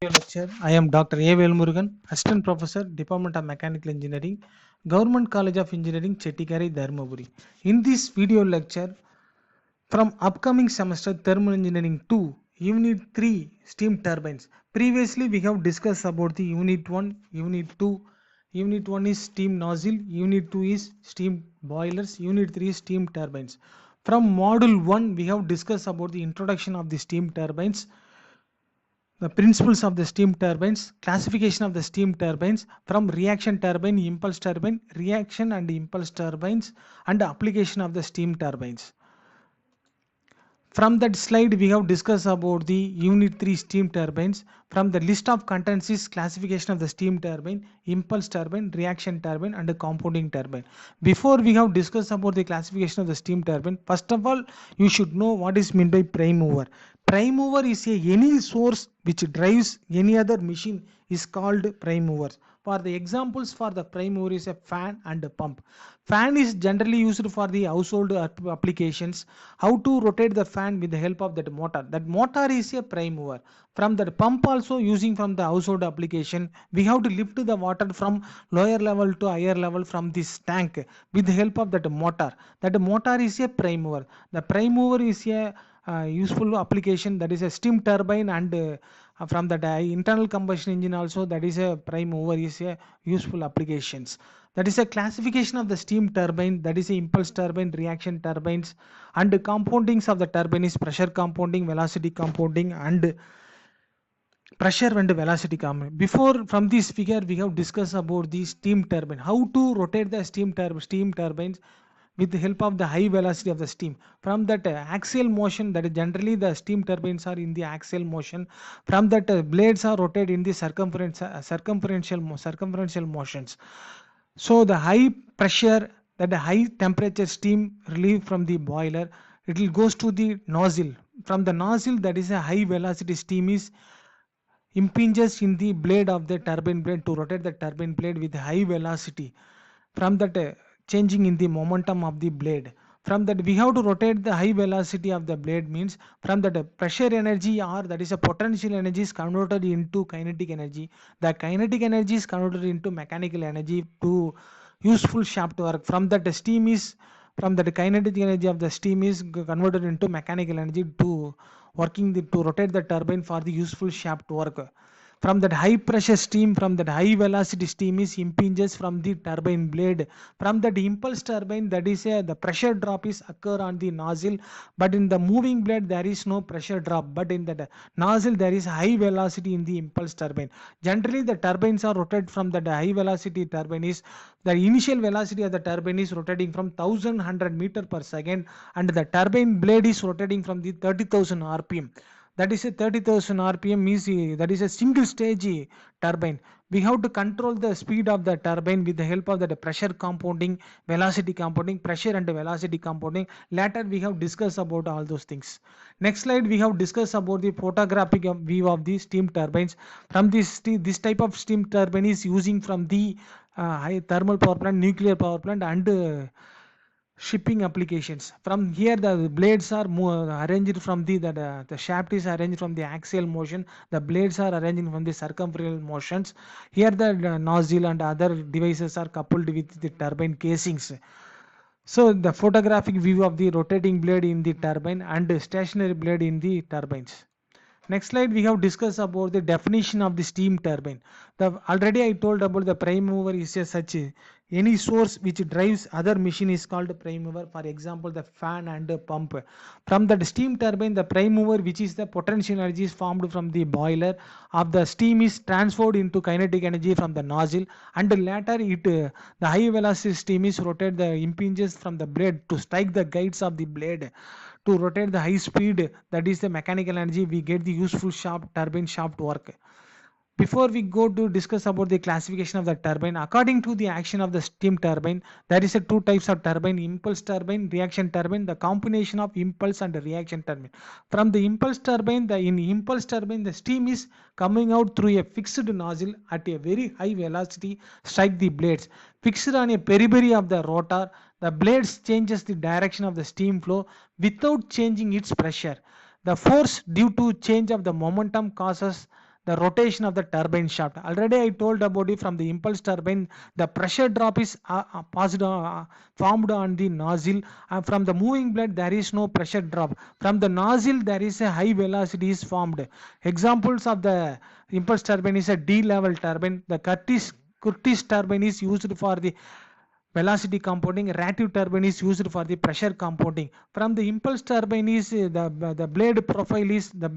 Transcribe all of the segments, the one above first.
Lecture. I am Dr. A.VELMURUGAN, Assistant Professor, Department of Mechanical Engineering, Government College of Engineering, Chettikari, Dharmaburi. In this video lecture, from upcoming semester Thermal Engineering 2, Unit 3, Steam Turbines. Previously, we have discussed about the Unit 1, Unit 2. Unit 1 is steam nozzle, Unit 2 is steam boilers, Unit 3 is steam turbines. From Module 1, we have discussed about the introduction of the steam turbines, the principles of the steam turbines, classification of the steam turbines from reaction turbine, impulse turbine, reaction and impulse turbines, and application of the steam turbines. From that slide, we have discussed about the Unit 3 steam turbines. From the list of contents is classification of the steam turbine, impulse turbine, reaction turbine, and the compounding turbine. Before we have discussed about the classification of the steam turbine, first of all, you should know what is meant by prime mover. Prime mover is any source which drives any other machine is called prime mover. For the examples for the prime mover is a fan and a pump. Fan is generally used for the household applications. How to rotate the fan with the help of that motor. That motor is a prime mover. From that pump also using from the household application, we have to lift the water from lower level to higher level from this tank with the help of that motor. That motor is a prime mover. The prime mover is a useful application, that is a steam turbine, and from the internal combustion engine also, that is a prime mover is a useful applications. That is a classification of the steam turbine, that is a impulse turbine, reaction turbines, and the compoundings of the turbine is pressure compounding, velocity compounding, and pressure and velocity compounding. Before, from this figure we have discussed about the steam turbine, how to rotate the steam turbines with the help of the high velocity of the steam. From that axial motion, that is generally the steam turbines are in the axial motion. From that blades are rotated in the circumferential motions. So the high pressure, that the high temperature steam relieved from the boiler, it will goes to the nozzle. From the nozzle, that is a high velocity steam is impinges in the blade of the turbine blade to rotate the turbine blade with high velocity. From that changing in the momentum of the blade, from that we have to rotate the high velocity of the blade, means from that pressure energy, or that is a potential energy, is converted into kinetic energy. The kinetic energy is converted into mechanical energy to useful shaft work. From that steam is, from that kinetic energy of the steam is converted into mechanical energy to working to rotate the turbine for the useful shaft work. From that high pressure steam, from that high velocity steam is impinges from the turbine blade. From that impulse turbine, that is the pressure drop is occur on the nozzle, but in the moving blade there is no pressure drop, but in the nozzle there is high velocity in the impulse turbine. Generally the turbines are rotated from the high velocity turbine is, the initial velocity of the turbine is rotating from 1100 meter per second, and the turbine blade is rotating from the 30,000 rpm. That is a 30,000 rpm is that is a single stage turbine. We have to control the speed of the turbine with the help of the pressure compounding, velocity compounding, pressure and velocity compounding. Later we have discussed about all those things. Next slide, we have discussed about the photographic view of the steam turbines. From this type of steam turbine is using from the high thermal power plant, nuclear power plant, and shipping applications. From here the blades are arranged from the shaft is arranged from the axial motion, the blades are arranged from the circumferential motions. Here the nozzle and other devices are coupled with the turbine casings. So the photographic view of the rotating blade in the turbine and stationary blade in the turbines. Next slide, we have discussed about the definition of the steam turbine. Already I told about the prime mover is any source which drives other machine is called prime mover. For example, the fan and the pump. From the steam turbine, the prime mover, which is the potential energy, is formed from the boiler of the steam, is transferred into kinetic energy from the nozzle, and later the high velocity steam is rotated the impinges from the blade to strike the guides of the blade to rotate the high speed, that is the mechanical energy, we get the useful turbine shaft work. Before we go to discuss about the classification of the turbine, according to the action of the steam turbine, there is a two types of turbine: impulse turbine, reaction turbine. The combination of impulse and reaction turbine. From the impulse turbine, in impulse turbine, the steam is coming out through a fixed nozzle at a very high velocity, strike the blades. Fixed on a periphery of the rotor, the blades changes the direction of the steam flow without changing its pressure. The force due to change of the momentum causes the rotation of the turbine shaft. Already I told about it. From the impulse turbine, the pressure drop is formed on the nozzle. From the moving blade, there is no pressure drop. From the nozzle, there is a high velocity is formed. Examples of the impulse turbine is a D level turbine. The Curtis turbine is used for the velocity compounding. Rative turbine is used for the pressure compounding. From the impulse turbine is the blade profile is the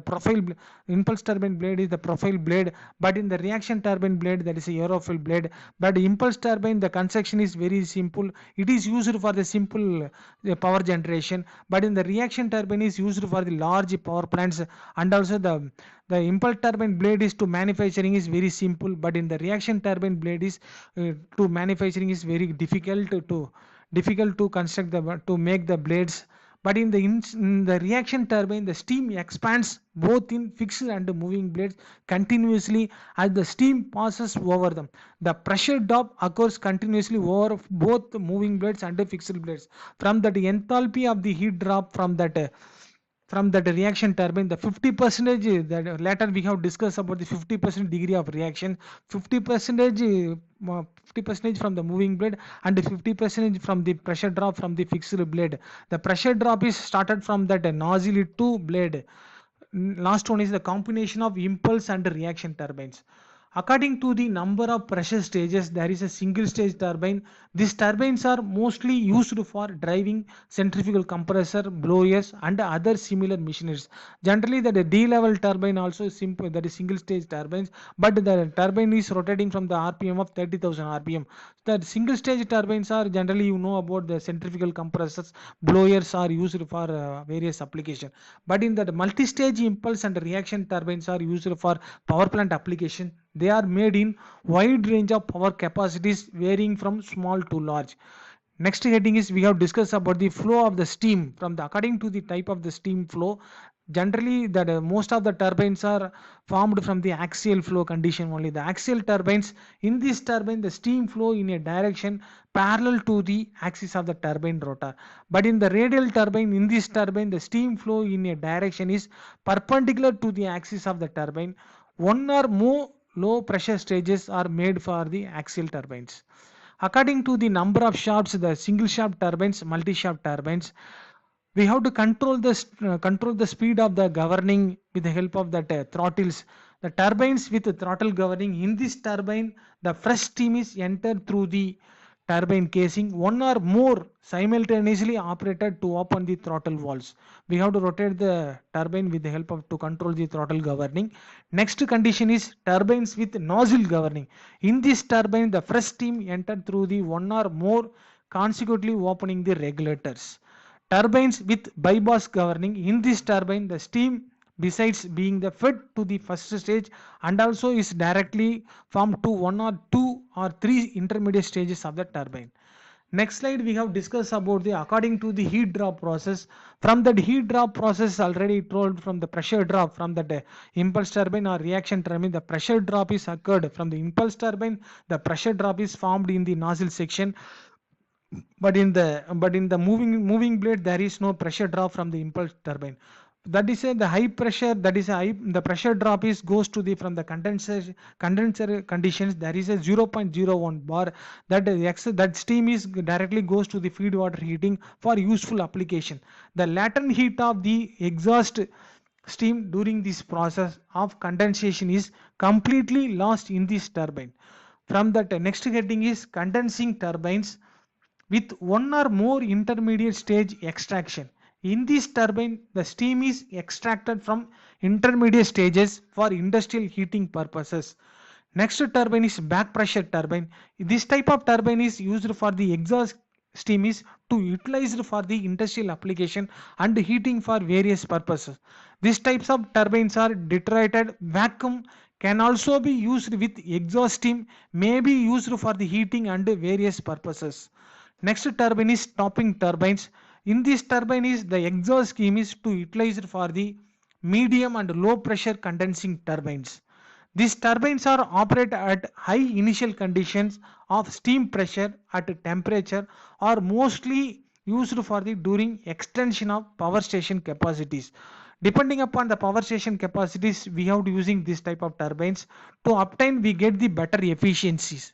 profile impulse turbine blade is the profile blade, but in the reaction turbine blade that is a aerofoil blade. But impulse turbine, the construction is very simple. It is used for the simple power generation, but in the reaction turbine is used for the large power plants. And also the impulse turbine blade is to manufacturing is very simple, but in the reaction turbine blade is to manufacturing is very difficult to construct to make the blades. But in the reaction turbine, the steam expands both in fixed and moving blades continuously as the steam passes over them. The pressure drop occurs continuously over both moving blades and fixed blades. From that enthalpy of the heat drop from that reaction turbine, the 50% that later we have discussed about the 50% degree of reaction, 50% from the moving blade and 50% from the pressure drop from the fixed blade. The pressure drop is started from that nozzle to blade. Last one is the combination of impulse and reaction turbines. According to the number of pressure stages, there is a single stage turbine. These turbines are mostly used for driving centrifugal compressor, blowers and other similar machineries. Generally, the D level turbine also is simple, that is single stage turbines, but the turbine is rotating from the RPM of 30,000 RPM. The single stage turbines are generally, you know about the centrifugal compressors, blowers are used for various applications. But in the multi-stage impulse and reaction turbines are used for power plant application. They are made in wide range of power capacities varying from small to large. Next heading is we have discussed about the flow of the steam. From the according to the type of the steam flow, generally that most of the turbines are formed from the axial flow condition only. The axial turbines, in this turbine the steam flow in a direction parallel to the axis of the turbine rotor. But in the radial turbine, in this turbine the steam flow in a direction is perpendicular to the axis of the turbine. One or more low pressure stages are made for the axial turbines. According to the number of shafts, the single shaft turbines, multi shaft turbines, we have to control the speed of the governing with the help of that throttles. The turbines with the throttle governing, in this turbine the fresh steam is entered through the turbine casing. One or more simultaneously operated to open the throttle valves. We have to rotate the turbine with the help of to control the throttle governing. Next condition is turbines with nozzle governing. In this turbine the fresh steam entered through the one or more consecutively opening the regulators. Turbines with bypass governing, in this turbine the steam besides being the fed to the first stage and also is directly formed to one or two or three intermediate stages of the turbine. Next slide we have discussed about the according to the heat drop process. From that heat drop process already told from the pressure drop from that impulse turbine or reaction turbine, the pressure drop is occurred from the impulse turbine. The pressure drop is formed in the nozzle section, but in the moving blade there is no pressure drop from the impulse turbine. That is the high pressure, that is the pressure drop is goes to the from the condenser conditions. There is a 0.01 bar that steam is directly goes to the feed water heating for useful application. The latent heat of the exhaust steam during this process of condensation is completely lost in this turbine. From that next heading is condensing turbines with one or more intermediate stage extraction. In this turbine, the steam is extracted from intermediate stages for industrial heating purposes. Next turbine is back pressure turbine. This type of turbine is used for the exhaust steam is to utilized for the industrial application and heating for various purposes. These types of turbines are detroited vacuum, can also be used with exhaust steam, may be used for the heating and various purposes. Next turbine is topping turbines. In this turbine is the exhaust scheme is to utilized for the medium and low pressure condensing turbines. These turbines are operated at high initial conditions of steam pressure at temperature, are mostly used for the during extension of power station capacities. Depending upon the power station capacities, we have to using this type of turbines to obtain we get the better efficiencies.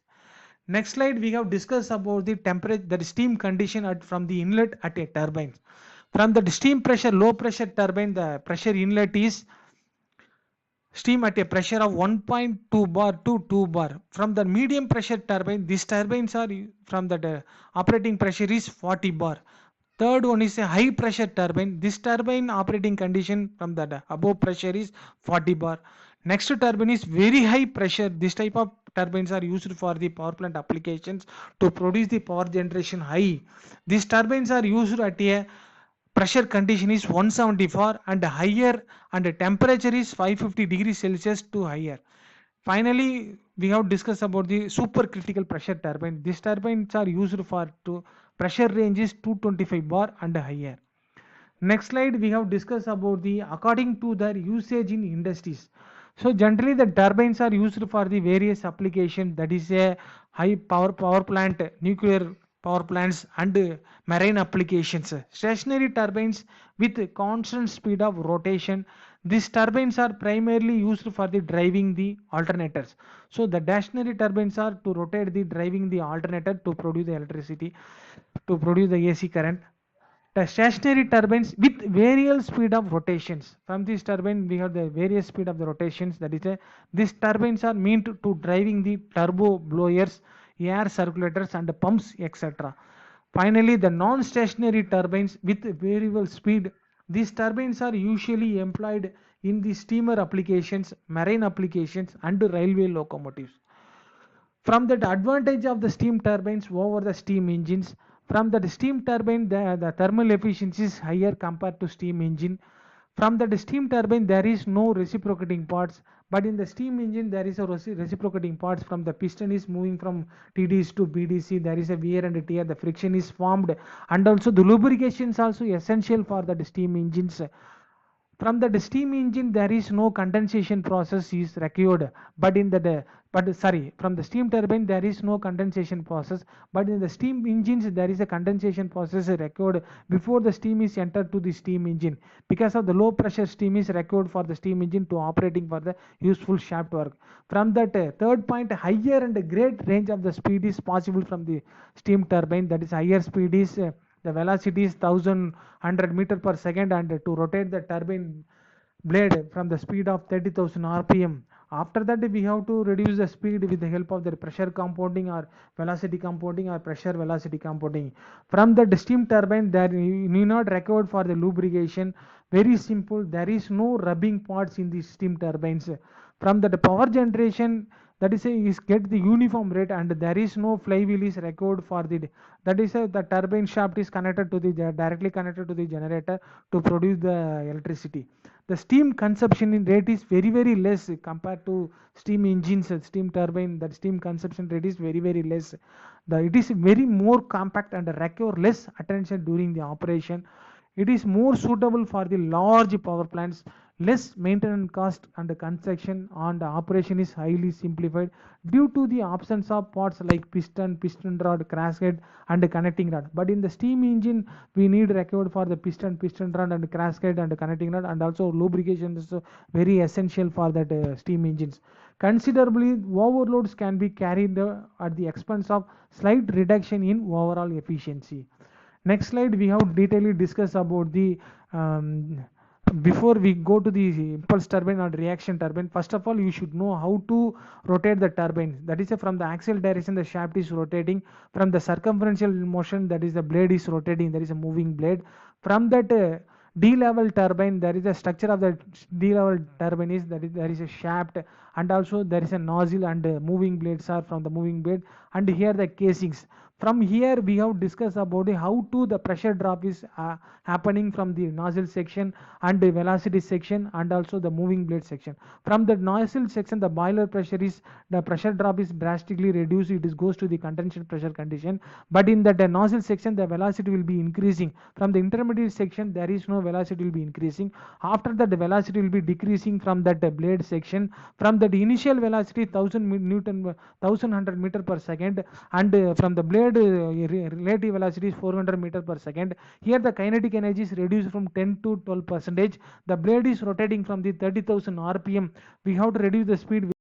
Next slide, we have discussed about the temperature, the steam condition from the inlet at a turbine. From the steam pressure, low pressure turbine, the pressure inlet is steam at a pressure of 1.2 bar to 2 bar. From the medium pressure turbine, these turbines are from the operating pressure is 40 bar. Third one is a high pressure turbine. This turbine operating condition from the above pressure is 40 bar. Next turbine is very high pressure. This type of turbines are used for the power plant applications to produce the power generation high. These turbines are used at a pressure condition is 174 and higher, and the temperature is 550 degrees Celsius to higher. Finally, we have discussed about the supercritical pressure turbine. These turbines are used for to pressure range is 225 bar and higher. Next slide, we have discussed about the according to their usage in industries. So generally the turbines are used for the various applications, that is a high power plant, nuclear power plants and marine applications. Stationary turbines with constant speed of rotation. These turbines are primarily used for the driving the alternators. So the stationary turbines are to rotate the driving the alternator to produce the electricity, to produce the AC current. The stationary turbines with variable speed of rotations. From this turbine, we have the various speed of the rotations. That is, these turbines are meant to driving the turbo blowers, air circulators, and pumps, etc. Finally, the non-stationary turbines with variable speed. These turbines are usually employed in the steamer applications, marine applications, and railway locomotives. From that advantage of the steam turbines over the steam engines, from the steam turbine the thermal efficiency is higher compared to steam engine. From the steam turbine there is no reciprocating parts, but in the steam engine there is a reciprocating parts. From the piston is moving from TDC to BDC, there is a wear and tear, the friction is formed, and also the lubrication is also essential for the steam engines. From the steam engine there is no condensation process is required, but in the from the steam turbine there is no condensation process, but in the steam engines there is a condensation process required before the steam is entered to the steam engine, because of the low pressure steam is required for the steam engine to operating for the useful shaft work. From that third point, higher and great range of the speed is possible from the steam turbine. That is, higher speed is the velocity is 1100 meter per second, and to rotate the turbine blade from the speed of 30,000 rpm. After that we have to reduce the speed with the help of the pressure compounding or velocity compounding or pressure velocity compounding. From the steam turbine there need not required for the lubrication. Very simple, there is no rubbing parts in the steam turbines. From the power generation, that is get the uniform rate, and there is no flywheel is required for the, that is the turbine shaft is connected to the directly connected to the generator to produce the electricity. The steam consumption in rate is very less compared to steam engines. Steam turbine, that steam consumption rate is very less. It is very more compact and require less attention during the operation. It is more suitable for the large power plants. Less maintenance cost and the construction and the operation is highly simplified due to the absence of parts like piston rod, crankhead, and the connecting rod. But in the steam engine, we need required for the piston rod, and crankhead, and the connecting rod, and also lubrication is very essential for that steam engines. Considerably, overloads can be carried at the expense of slight reduction in overall efficiency. Next slide, we have detailedly discussed about the before we go to the impulse turbine or reaction turbine. First of all, you should know how to rotate the turbine. That is, from the axial direction the shaft is rotating. From the circumferential motion, that is the blade is rotating, there is a moving blade. From that D-level turbine, there is a structure of the D-level turbine is that there is a shaft, and also there is a nozzle, and moving blades are from the moving blade, and here the casings. From here we have discussed about how to the pressure drop is happening from the nozzle section and the velocity section, and also the moving blade section. From the nozzle section, the boiler pressure is, the pressure drop is drastically reduced, it is goes to the contention pressure condition, but in the nozzle section the velocity will be increasing. From the intermediate section there is no velocity will be increasing. After that the velocity will be decreasing from that blade section. From that initial velocity 1100 meter per second, and from the blade blade relative velocity is 400 meter per second. Here the kinetic energy is reduced from 10 to 12 percentage. The blade is rotating from the 30,000 rpm. We have to reduce the speed